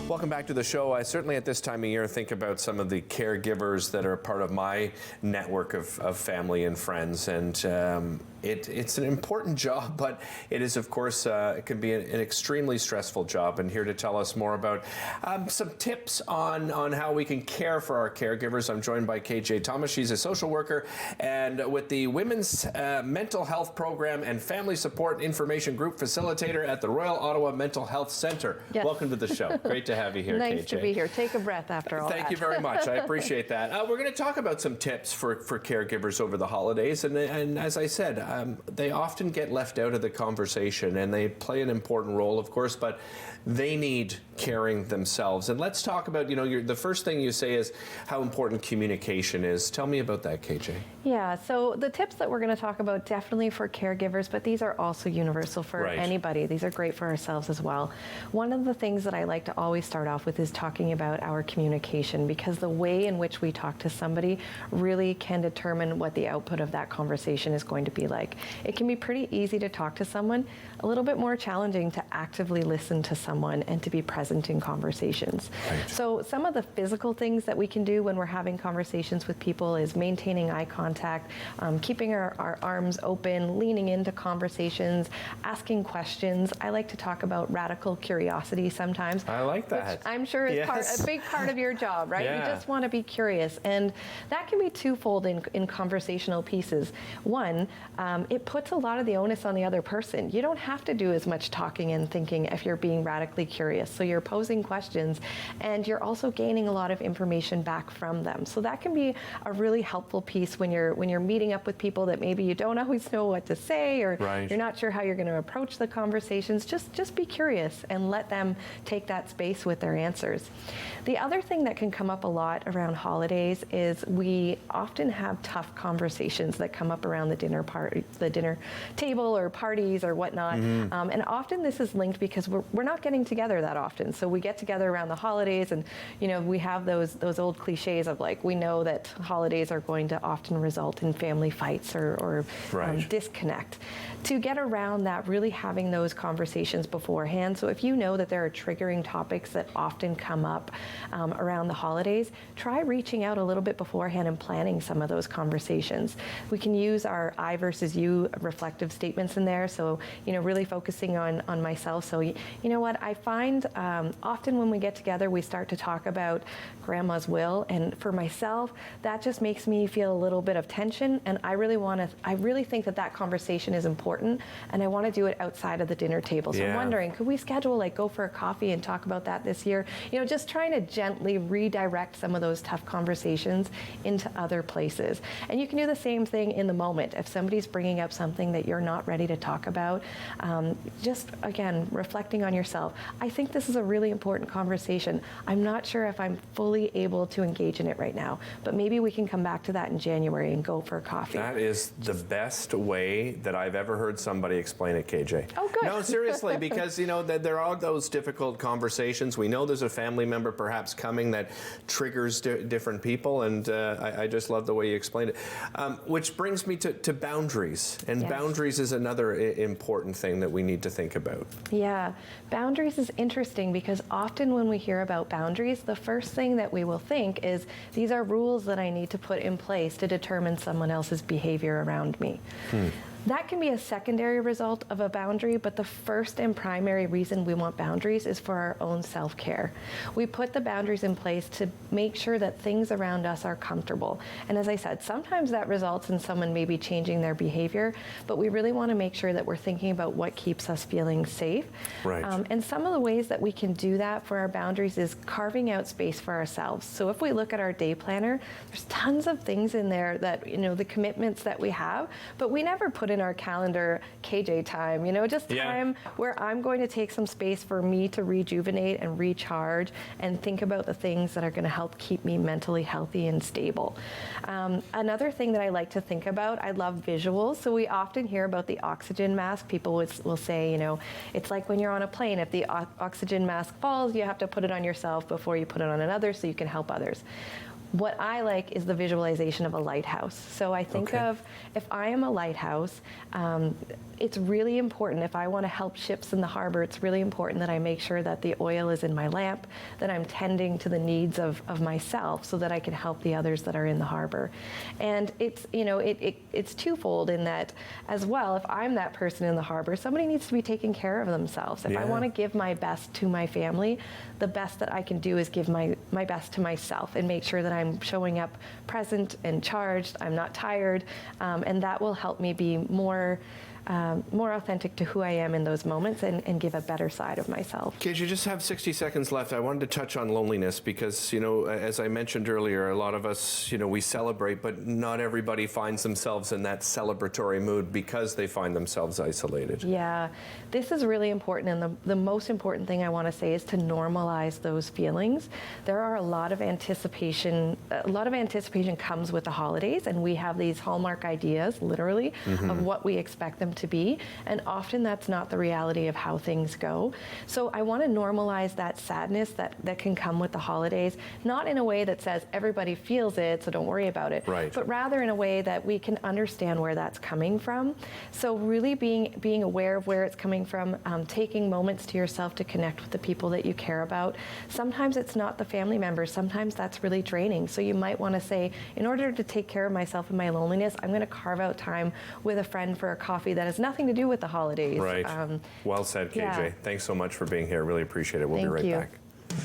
Welcome back to the show. I certainly at this time of year think about some of the caregivers that are part of my network of family and friends, and it's an important job, but it is, of course, it can be an extremely stressful job. And here to tell us more about some tips on how we can care for our caregivers, I'm joined by KJ Thomas. She's a social worker and with the Women's Mental Health Program and Family Support Information Group facilitator at the Royal Ottawa Mental Health Centre. Yes. Welcome to the show. Great to have you here, KJ. Nice to be here. Take a breath after all Thank you very much. I appreciate that. We're going to talk about some tips for caregivers over the holidays. And as I said, they often get left out of the conversation, and they play an important role, of course, but they need caring themselves. And let's talk about, the first thing you say is how important communication is. Tell me about that, KJ. Yeah, so the tips that we're going to talk about definitely for caregivers, but these are also universal for anybody. These are great for ourselves as well. One of the things that I like to always start off with is talking about our communication, because the way in which we talk to somebody really can determine what the output of that conversation is going to be like. It can be pretty easy to talk to someone, a little bit more challenging to actively listen to someone and to be present in conversations. Right. So some of the physical things that we can do when we're having conversations with people is maintaining eye contact, keeping our arms open, leaning into conversations, asking questions. I like to talk about radical curiosity sometimes. I like that. Which I'm sure is a big part of your job, right? Yeah. You just want to be curious. And that can be twofold in conversational pieces. One, it puts a lot of the onus on the other person. You don't have to do as much talking and thinking if you're being radically curious. So you're posing questions and you're also gaining a lot of information back from them. So that can be a really helpful piece when you're meeting up with people that maybe you don't always know what to say, or you're not sure how you're going to approach the conversations. Just be curious and let them take that space with their answers. The other thing that can come up a lot around holidays is we often have tough conversations that come up around the dinner table or parties or whatnot. And often this is linked because we're not getting together that often. So we get together around the holidays, and we have those old cliches of like, we know that holidays are going to often result in family fights or disconnect. To get around that, really having those conversations beforehand. So if you know that there are triggering topics that often come up around the holidays, try reaching out a little bit beforehand and planning some of those conversations. We can use our I versus you reflective statements in there. So, really focusing on myself. So, you know what, I find often when we get together, we start to talk about grandma's will. And for myself, that just makes me feel a little bit of tension. And I really think that conversation is important. And I want to do it outside of the dinner table. So I'm wondering, could we schedule, go for a coffee and talk about that this year? Just trying to gently redirect some of those tough conversations into other places. And you can do the same thing in the moment. If somebody's bringing up something that you're not ready to talk about, just again, reflecting on yourself. I think this is a really important conversation. I'm not sure if I'm fully able to engage in it right now, but maybe we can come back to that in January and go for a coffee. That is the best way that I've ever heard somebody explain it, KJ. Oh, good. No, seriously, because, that there are those difficult conversations. We know there's a family member perhaps coming that triggers different people, and I just love the way you explained it. Which brings me to boundaries, and boundaries is another important thing that we need to think about. Yeah, boundaries is interesting because often when we hear about boundaries, the first thing that we will think is these are rules that I need to put in place to determine someone else's behavior around me. That can be a secondary result of a boundary, but the first and primary reason we want boundaries is for our own self-care. We put the boundaries in place to make sure that things around us are comfortable. And as I said, sometimes that results in someone maybe changing their behavior, but we really want to make sure that we're thinking about what keeps us feeling safe. And some of the ways that we can do that for our boundaries is carving out space for ourselves. So if we look at our day planner, there's tons of things in there that, the commitments that we have, but we never put in our calendar KJ time, just time where I'm going to take some space for me to rejuvenate and recharge and think about the things that are going to help keep me mentally healthy and stable. Another thing that I like to think about, I love visuals. So we often hear about the oxygen mask. People will say, it's like when you're on a plane, if the oxygen mask falls, you have to put it on yourself before you put it on another so you can help others. what I like is the visualization of a lighthouse. So I think Okay. of, if I am a lighthouse, it's really important, if I want to help ships in the harbor, it's really important that I make sure that the oil is in my lamp, that I'm tending to the needs of myself so that I can help the others that are in the harbor. And it's, it's twofold in that as well. If I'm that person in the harbor, somebody needs to be taking care of themselves. If I Yeah. want to give my best to my family, the best that I can do is give my best to myself and make sure that I'm showing up present and charged, I'm not tired, and that will help me be more authentic to who I am in those moments and give a better side of myself. Kate, you just have 60 seconds left. I wanted to touch on loneliness because, as I mentioned earlier, a lot of us, we celebrate, but not everybody finds themselves in that celebratory mood because they find themselves isolated. Yeah, this is really important, and the most important thing I want to say is to normalize those feelings. There are a lot of anticipation comes with the holidays, and we have these hallmark ideas, literally, of what we expect them to be, and often that's not the reality of how things go. So I want to normalize that sadness that can come with the holidays, not in a way that says everybody feels it, so don't worry about it, Right. but rather in a way that we can understand where that's coming from. So really being aware of where it's coming from, taking moments to yourself to connect with the people that you care about. Sometimes it's not the family members, sometimes that's really draining. So you might want to say, in order to take care of myself and my loneliness, I'm going to carve out time with a friend for a coffee that has nothing to do with the holidays. Right. Well said, KJ. yeah. Thanks so much for being here. Really appreciate it. We'll be Thank right you. back.